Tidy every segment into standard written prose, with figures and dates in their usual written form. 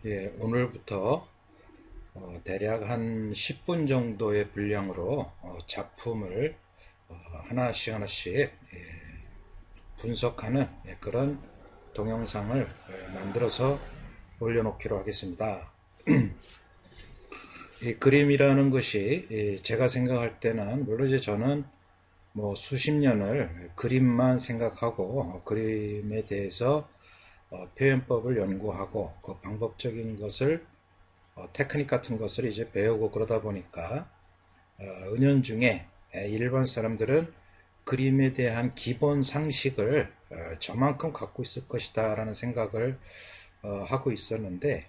예, 오늘부터 대략 한 10분 정도의 분량으로 작품을 하나씩 하나씩 분석하는 그런 동영상을 만들어서 올려놓기로 하겠습니다. 이 그림이라는 것이 제가 생각할 때는 물론 이제 저는 뭐 수십 년을 그림만 생각하고 그림에 대해서 표현법을 연구하고 그 방법적인 것을 테크닉 같은 것을 이제 배우고 그러다 보니까 은연중에 일반 사람들은 그림에 대한 기본 상식을 저만큼 갖고 있을 것이다 라는 생각을 하고 있었는데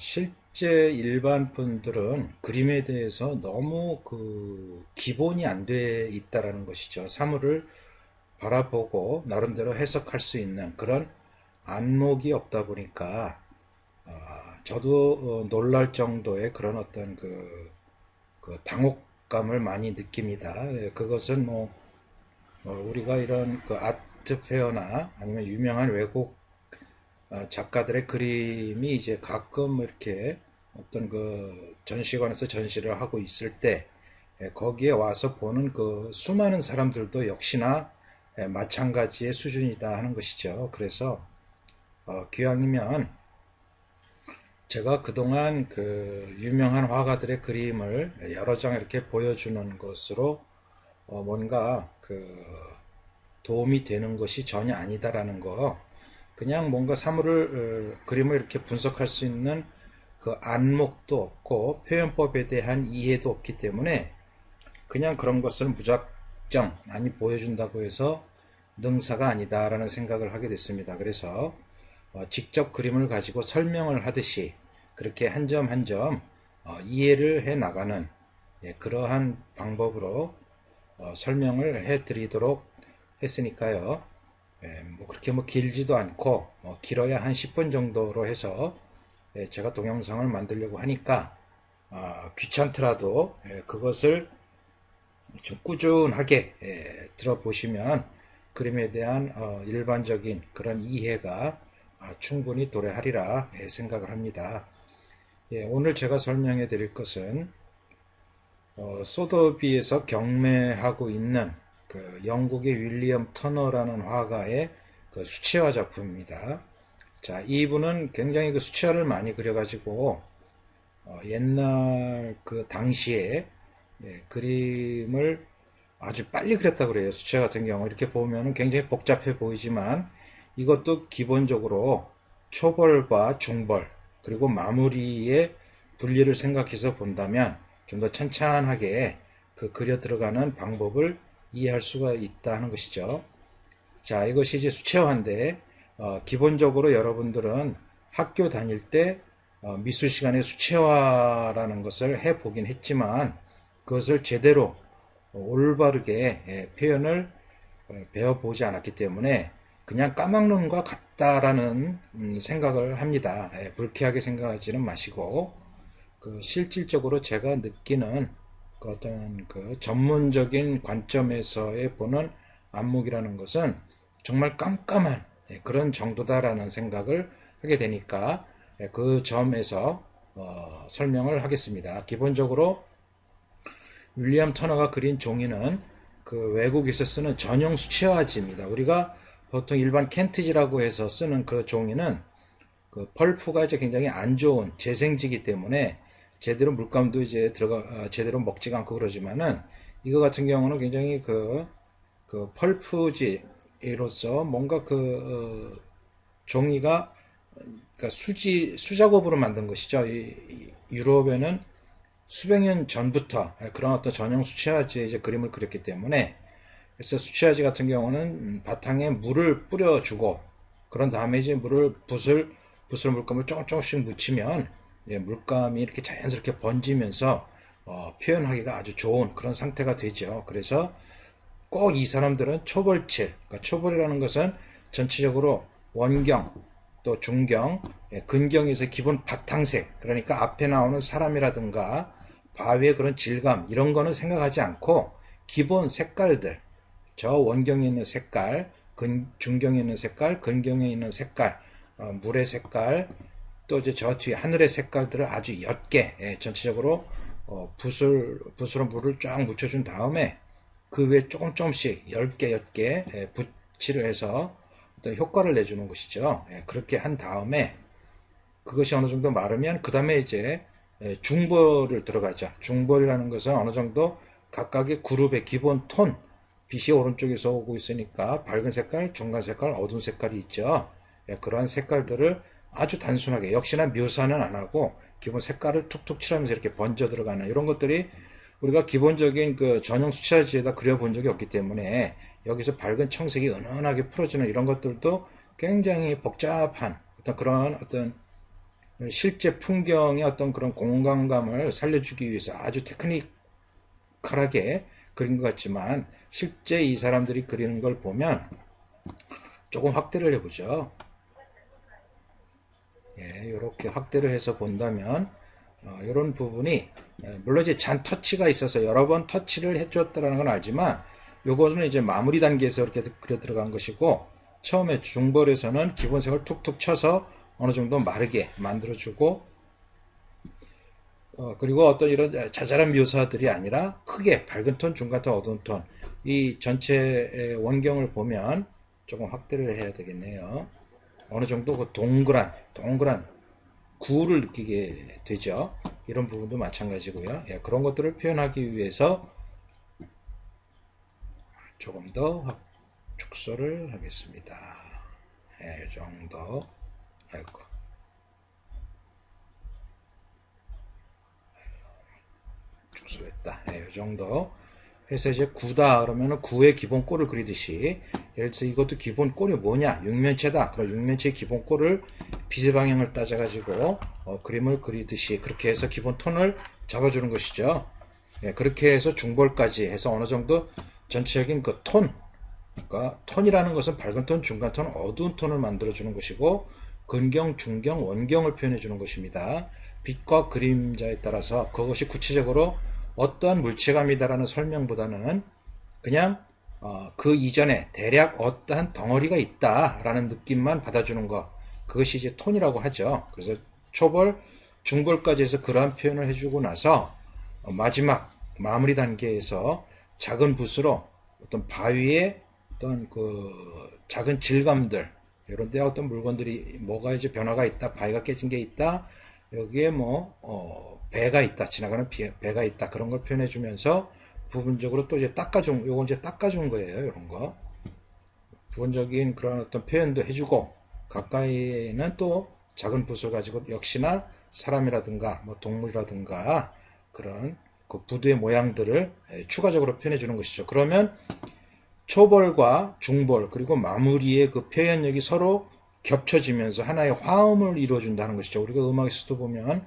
실제 일반 분들은 그림에 대해서 너무 그 기본이 안 돼 있다라는 것이죠. 사물을 바라보고 나름대로 해석할 수 있는 그런 안목이 없다 보니까 저도 놀랄 정도의 그런 어떤 그 당혹감을 많이 느낍니다. 그것은 뭐 우리가 이런 그 아트 페어나 아니면 유명한 외국 작가들의 그림이 이제 가끔 이렇게 어떤 그 전시관에서 전시를 하고 있을 때 거기에 와서 보는 그 수많은 사람들도 역시나 마찬가지의 수준이다 하는 것이죠. 그래서 기왕이면 제가 그동안 그 유명한 화가들의 그림을 여러 장 이렇게 보여주는 것으로 뭔가 그 도움이 되는 것이 전혀 아니다라는 거, 그냥 뭔가 사물을 그림을 이렇게 분석할 수 있는 그 안목도 없고 표현법에 대한 이해도 없기 때문에 그냥 그런 것을 무작정 많이 보여준다고 해서 능사가 아니다라는 생각을 하게 됐습니다. 그래서 직접 그림을 가지고 설명을 하듯이 그렇게 한 점 한 점 이해를 해 나가는 그러한 방법으로 설명을 해 드리도록 했으니까요. 뭐 그렇게 뭐 길지도 않고 길어야 한 10분 정도로 해서 제가 동영상을 만들려고 하니까 귀찮더라도 그것을 좀 꾸준하게 들어보시면 그림에 대한 일반적인 그런 이해가 충분히 도래하리라 생각을 합니다. 오늘 제가 설명해 드릴 것은 소더비에서 경매하고 있는 그 영국의 윌리엄 터너라는 화가의 그 수채화 작품입니다. 자, 이분은 굉장히 그 수채화를 많이 그려가지고 옛날 그 당시에 그림을 아주 빨리 그렸다고 그래요. 수채 같은 경우 이렇게 보면 굉장히 복잡해 보이지만 이것도 기본적으로 초벌과 중벌 그리고 마무리의 분리를 생각해서 본다면 좀 더 찬찬하게 그 그려 들어가는 방법을 이해할 수가 있다는 것이죠. 자, 이것이 이제 수채화인데 기본적으로 여러분들은 학교 다닐 때 미술 시간에 수채화라는 것을 해보긴 했지만 그것을 제대로 올바르게 표현을 배워보지 않았기 때문에 그냥 까막눈 과 같다라는 생각을 합니다. 불쾌하게 생각하지는 마시고 그 실질적으로 제가 느끼는 그 어떤 그 전문적인 관점에서의 보는 안목이라는 것은 정말 깜깜한 그런 정도다라는 생각을 하게 되니까 그 점에서 설명을 하겠습니다. 기본적으로 윌리엄 터너가 그린 종이는 그 외국에서 쓰는 전용 수채화지입니다. 우리가 보통 일반 켄트지라고 해서 쓰는 그 종이는 그 펄프가 이제 굉장히 안 좋은 재생지기 때문에 제대로 물감도 이제 제대로 먹지가 않고 그러지만은 이거 같은 경우는 굉장히 그 펄프지로서 뭔가 종이가 그러니까 수작업으로 만든 것이죠. 유럽에는 수백 년 전부터 그런 어떤 전용 수채화지에 이제 그림을 그렸기 때문에 그래서 수채화지 같은 경우는 바탕에 물을 뿌려주고 그런 다음에 이제 붓을 물감을 조금씩 묻히면 물감이 이렇게 자연스럽게 번지면서 표현하기가 아주 좋은 그런 상태가 되죠. 그래서 꼭 이 사람들은 초벌칠, 그러니까 초벌이라는 것은 전체적으로 원경, 또 중경, 근경에서 기본 바탕색, 그러니까 앞에 나오는 사람이라든가 바위의 그런 질감 이런 거는 생각하지 않고 기본 색깔들, 저 원경에 있는 색깔, 중경에 있는 색깔, 근경에 있는 색깔, 물의 색깔, 또 이제 저 뒤에 하늘의 색깔들을 아주 옅게 전체적으로 붓으로 물을 쫙 묻혀준 다음에 그 위에 조금씩 옅게 붓칠을 해서 어떤 효과를 내주는 것이죠. 그렇게 한 다음에 그것이 어느 정도 마르면 그 다음에 이제 중벌을 들어가죠. 중벌이라는 것은 어느 정도 각각의 그룹의 기본 톤, 빛이 오른쪽에서 오고 있으니까 밝은 색깔, 중간 색깔, 어두운 색깔이 있죠. 그러한 색깔들을 아주 단순하게 역시나 묘사는 안 하고 기본 색깔을 툭툭 칠하면서 이렇게 번져 들어가는 이런 것들이 우리가 기본적인 그 전형 수채화지에다 그려본 적이 없기 때문에 여기서 밝은 청색이 은은하게 풀어지는 이런 것들도 굉장히 복잡한 그런 실제 풍경의 어떤 그런 공간감을 살려주기 위해서 아주 테크니컬하게 그린 것 같지만 실제 이 사람들이 그리는 걸 보면 조금 확대를 해보죠. 이렇게 확대를 해서 본다면 이런 부분이 물론 이제 잔 터치가 있어서 여러 번 터치를 해줬다는 건 알지만 요거는 이제 마무리 단계에서 이렇게 그려 들어간 것이고 처음에 중벌에서는 기본색을 툭툭 쳐서 어느 정도 마르게 만들어주고 그리고 어떤 이런 자잘한 묘사들이 아니라 크게 밝은 톤, 중간 톤, 어두운 톤 이 전체 원경을 보면 조금 확대를 해야 되겠네요. 어느 정도 그 동그란 구를 느끼게 되죠. 이런 부분도 마찬가지고요. 그런 것들을 표현하기 위해서 조금 더 축소를 하겠습니다. 이 정도. 아이고. 축소됐다. 이 정도. 해서 이제 9다 그러면은 9의 기본 꼴을 그리듯이 예를 들어서 이것도 기본 꼴이 뭐냐? 육면체다. 그럼 육면체의 기본 꼴을 빛의 방향을 따져가지고 그림을 그리듯이 그렇게 해서 기본 톤을 잡아주는 것이죠. 그렇게 해서 중벌까지 해서 어느 정도 전체적인 그 톤, 그러니까 톤이라는 것은 밝은 톤, 중간 톤, 어두운 톤을 만들어주는 것이고 근경, 중경, 원경을 표현해주는 것입니다. 빛과 그림자에 따라서 그것이 구체적으로 어떠한 물체감이다라는 설명보다는 그냥 그 이전에 대략 어떠한 덩어리가 있다라는 느낌만 받아주는 것 그것이 이제 톤이라고 하죠. 그래서 초벌, 중벌까지 해서 그러한 표현을 해주고 나서 마지막 마무리 단계에서 작은 붓으로 어떤 바위에 어떤 그 작은 질감들 이런 데 어떤 물건들이 뭐가 이제 변화가 있다, 바위가 깨진 게 있다, 여기에 배가 있다, 지나가는 배가 있다, 그런 걸 표현해 주면서 부분적으로 또 이제 요건 이제 닦아준 거예요, 이런 거. 부분적인 그런 어떤 표현도 해주고, 가까이에는 또 작은 붓을 가지고 역시나 사람이라든가, 동물이라든가, 그런 그 부두의 모양들을 추가적으로 표현해 주는 것이죠. 그러면 초벌과 중벌, 그리고 마무리의 그 표현력이 서로 겹쳐지면서 하나의 화음을 이루어준다는 것이죠. 우리가 음악에서도 보면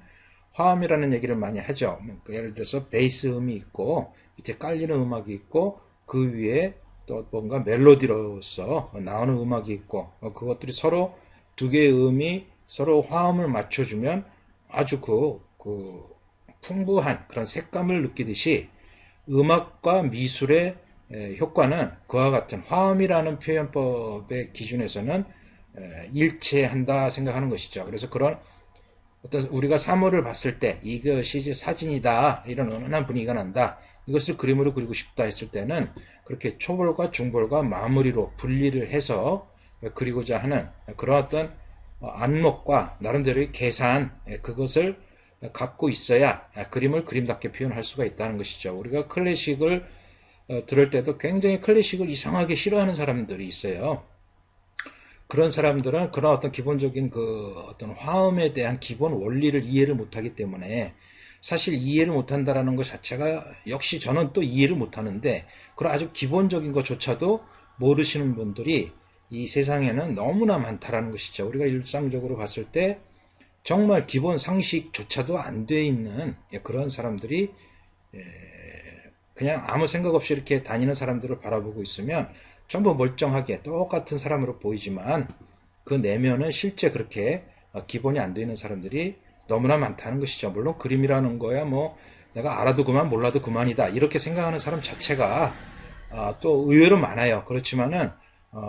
화음이라는 얘기를 많이 하죠. 그러니까 예를 들어서 베이스 음이 있고 밑에 깔리는 음악이 있고 그 위에 또 뭔가 멜로디로서 나오는 음악이 있고 그것들이 서로 두 개의 음이 서로 화음을 맞춰주면 아주 그 풍부한 그런 색감을 느끼듯이 음악과 미술의 효과는 그와 같은 화음이라는 표현법의 기준에서는 일체한다 생각하는 것이죠. 그래서 그런 어떤 우리가 사물을 봤을 때 이것이 이제 사진이다, 이런 은은한 분위기가 난다, 이것을 그림으로 그리고 싶다 했을 때는 그렇게 초벌과 중벌과 마무리로 분리를 해서 그리고자 하는 그런 어떤 안목과 나름대로의 계산, 그것을 갖고 있어야 그림을 그림답게 표현할 수가 있다는 것이죠. 우리가 클래식을 들을 때도 굉장히 클래식을 이상하게 싫어하는 사람들이 있어요. 그런 사람들은 그런 어떤 기본적인 그 어떤 화음에 대한 기본 원리를 이해를 못하기 때문에 사실 이해를 못한다라는 것 자체가 역시 저는 또 이해를 못하는데 그런 아주 기본적인 것조차도 모르시는 분들이 이 세상에는 너무나 많다라는 것이죠. 우리가 일상적으로 봤을 때 정말 기본 상식조차도 안 돼 있는 그런 사람들이 그냥 아무 생각 없이 이렇게 다니는 사람들을 바라보고 있으면 전부 멀쩡하게 똑같은 사람으로 보이지만 그 내면은 실제 그렇게 기본이 안 돼 있는 사람들이 너무나 많다는 것이죠. 물론 그림이라는 거야 뭐 내가 알아도 그만 몰라도 그만이다 이렇게 생각하는 사람 자체가 또 의외로 많아요. 그렇지만은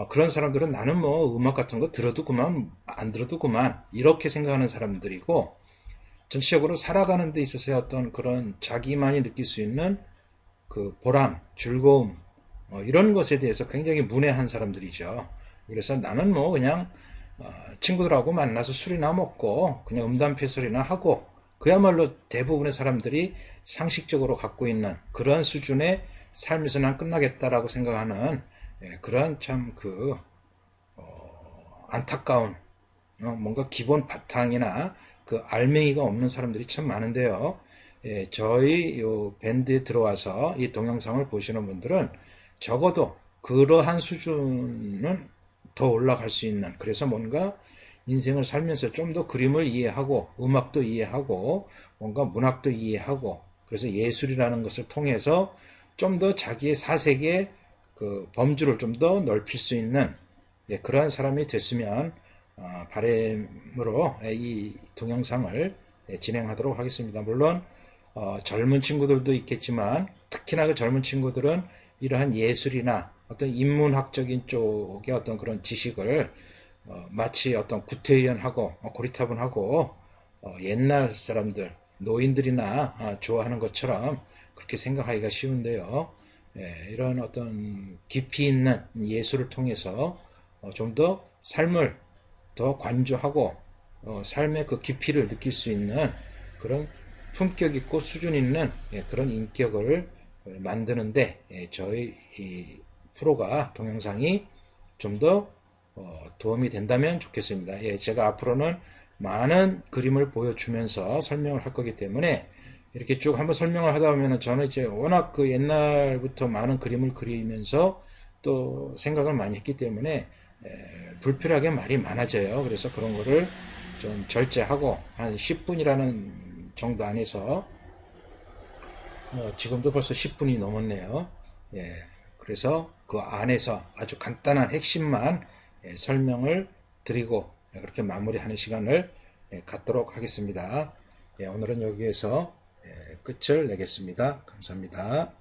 그런 사람들은 나는 뭐 음악 같은 거 들어도 그만, 안 들어도 그만, 이렇게 생각하는 사람들이고, 전체적으로 살아가는 데 있어서의 어떤 그런 자기만이 느낄 수 있는 그 보람, 즐거움, 이런 것에 대해서 굉장히 문외한 사람들이죠. 그래서 나는 뭐 그냥 친구들하고 만나서 술이나 먹고 그냥 음담패설이나 하고, 그야말로 대부분의 사람들이 상식적으로 갖고 있는 그런 수준의 삶에서 난 끝나겠다라고 생각하는, 그런 참 안타까운, 뭔가 기본 바탕이나 그 알맹이가 없는 사람들이 참 많은데요. 저희 요 밴드에 들어와서 이 동영상을 보시는 분들은 적어도 그러한 수준은 더 올라갈 수 있는, 그래서 뭔가 인생을 살면서 좀 더 그림을 이해하고 음악도 이해하고 뭔가 문학도 이해하고, 그래서 예술이라는 것을 통해서 좀 더 자기의 사색의 그 범주를 좀 더 넓힐 수 있는, 그러한 사람이 됐으면 바람으로 이 동영상을 진행하도록 하겠습니다. 물론 젊은 친구들도 있겠지만, 특히나 그 젊은 친구들은 이러한 예술이나 어떤 인문학적인 쪽의 어떤 그런 지식을 마치 어떤 구태의연하고 고리타분하고 옛날 사람들, 노인들이나 좋아하는 것처럼 그렇게 생각하기가 쉬운데요. 이런 어떤 깊이 있는 예술을 통해서 좀 더 삶을 더 관조하고 삶의 그 깊이를 느낄 수 있는 그런 품격 있고 수준 있는 그런 인격을 만드는데, 저희 이 프로가 동영상이 좀 더 도움이 된다면 좋겠습니다. 제가 앞으로는 많은 그림을 보여주면서 설명을 할 거기 때문에 이렇게 쭉 한번 설명을 하다 보면, 저는 이제 워낙 그 옛날부터 많은 그림을 그리면서 또 생각을 많이 했기 때문에 불필요하게 말이 많아져요. 그래서 그런 거를 좀 절제하고 한 10분이라는 정도 안에서, 지금도 벌써 10분이 넘었네요. 그래서 그 안에서 아주 간단한 핵심만 설명을 드리고 그렇게 마무리하는 시간을 갖도록 하겠습니다. 오늘은 여기에서 끝을 내겠습니다. 감사합니다.